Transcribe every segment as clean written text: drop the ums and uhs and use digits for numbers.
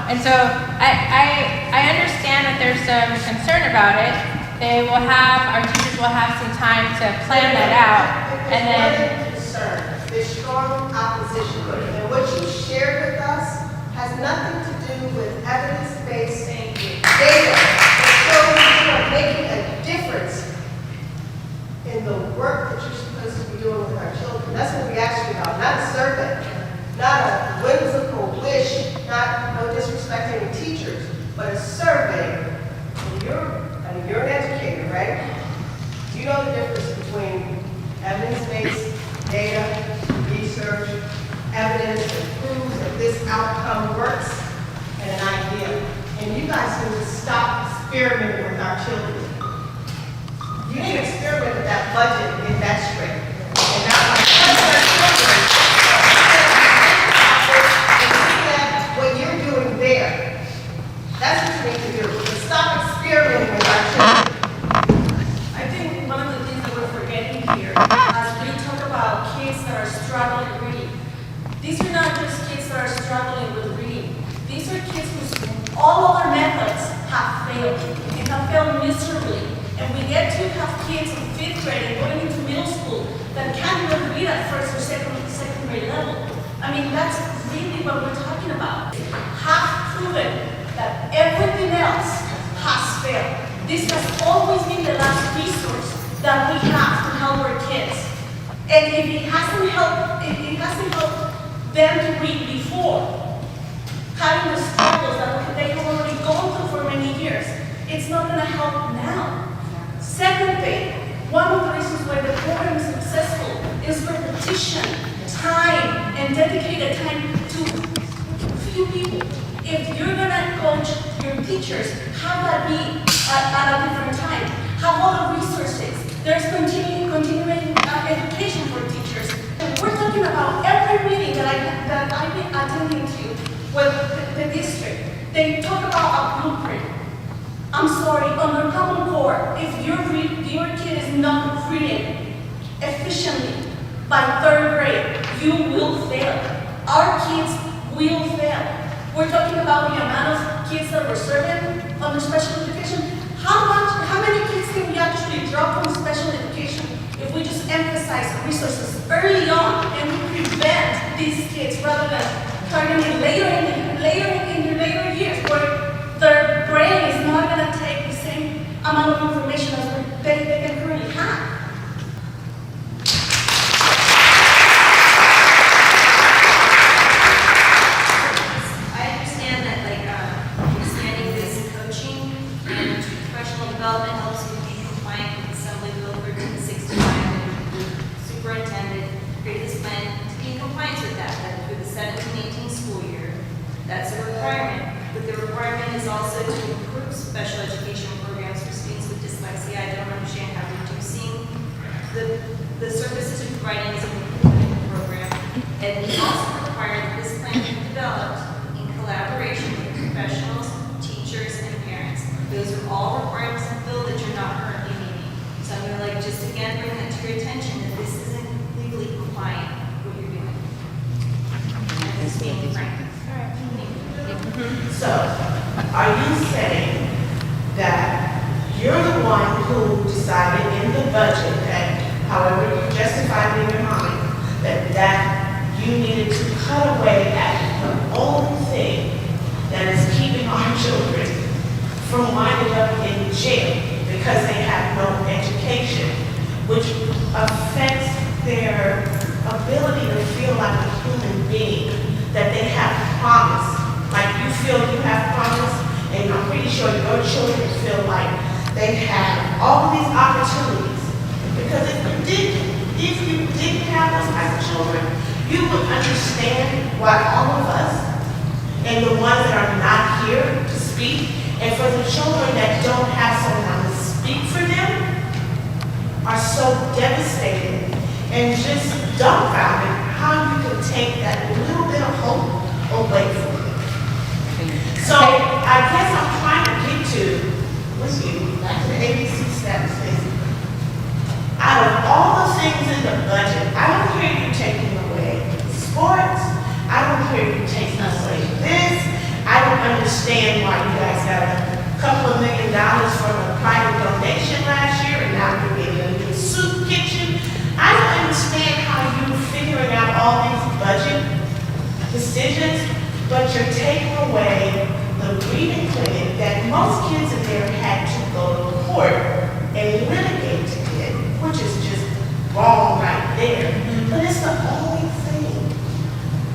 And so I understand that there's some concern about it. Our teachers will have some time to plan that out. And then concern, there's strong opposition. And what you shared with us has nothing to do with evidence-based data that shows you are making a difference in the work that you're supposed to be doing with our children. That's what we asked you about, not a survey, not a whimsical wish, no disrespecting the teachers, but a survey. And you're an educator, right? Do you know the difference between evidence-based data, research, evidence that proves that this outcome works, and an idea? And you guys need to stop experimenting with our children. You need to experiment with that budget and get that straight. And not like what you're doing there. That's what you need to do. Stop experimenting with our children. I think one of the things that we're forgetting here, as we talk about kids that are struggling with reading, these are not just kids that are struggling with reading. These are kids whose all other methods have failed and have failed miserably. And we get to have kids in 5th grade and going into middle school that can't even read at first or second grade level. I mean, that's really what we're talking about. Have proven that everything else has failed. This has always been the last resource that we have to help our kids. And if it hasn't helped them to read before, having the struggles that they have already gone through for many years, it's not going to help now. Second thing, one of the reasons why the program is successful is repetition, time, and dedicated time to few people. If you're going to coach your teachers, have that be at a different time. Have other resources. There's continuing education for teachers. And we're talking about every meeting that I've been attending to with the district. They talk about a blueprint. I'm sorry, under Common Core, if your kid is not reading efficiently by 3rd grade, you will fail. Our kids will fail. We're talking about the amount of kids that we're serving under special education. How many kids can we actually drop from special education if we just emphasize resources early on and we prevent these kids rather than targeting later in their later years where their brain is not going to take the same amount of information as they can currently have. I understand that, expanding this coaching and professional development helps you be compliant with Assembly Bill 1365 and the superintendent created this plan to be in compliance with that through the 17-18 school year. That's a requirement. But the requirement is also to improve special education programs for students with dyslexia. I don't understand how reducing the services you're providing is an improvement in the program. And we also require that this plan be developed in collaboration with professionals, teachers, and parents. Those are all requirements in the bill that you're not currently meeting. So I'm going to just again bring that to your attention that this isn't legally compliant with what you're doing. And this being frank. So, are you saying that you're the one who decided in the budget that, however you justified in your mind, that you needed to cut away at the only thing that is keeping our children from winding up in jail because they have no education, which affects their ability to feel like a human being, that they have promise. Like you feel you have promise, and I'm pretty sure your children feel like they have all these opportunities. Because if you didn't have those type of children, you would understand why all of us and the ones that are not here to speak, and for the children that don't have someone to speak for them, are so devastated and just dumbfounded how you can take that little bit of hope away from them. So I guess I'm trying to get to, back to the ABC status thing. Out of all the things in the budget, I don't hear you taking away sports. I don't hear you taking away this. I don't understand understand why you guys got a couple of $1 million from a private donation last year, and now you're getting a new soup kitchen. I don't understand how you're figuring out all these budget decisions, but you're taking away the reading clinic that most kids in there had to go to court and litigate to get, which is just wrong right there. But it's the only thing.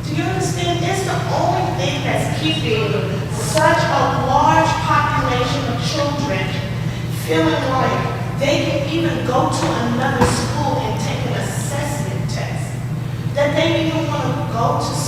Do you understand? It's the only thing that's keeping such a large population of children feeling like they can even go to another school and take an assessment test, that they even want to go to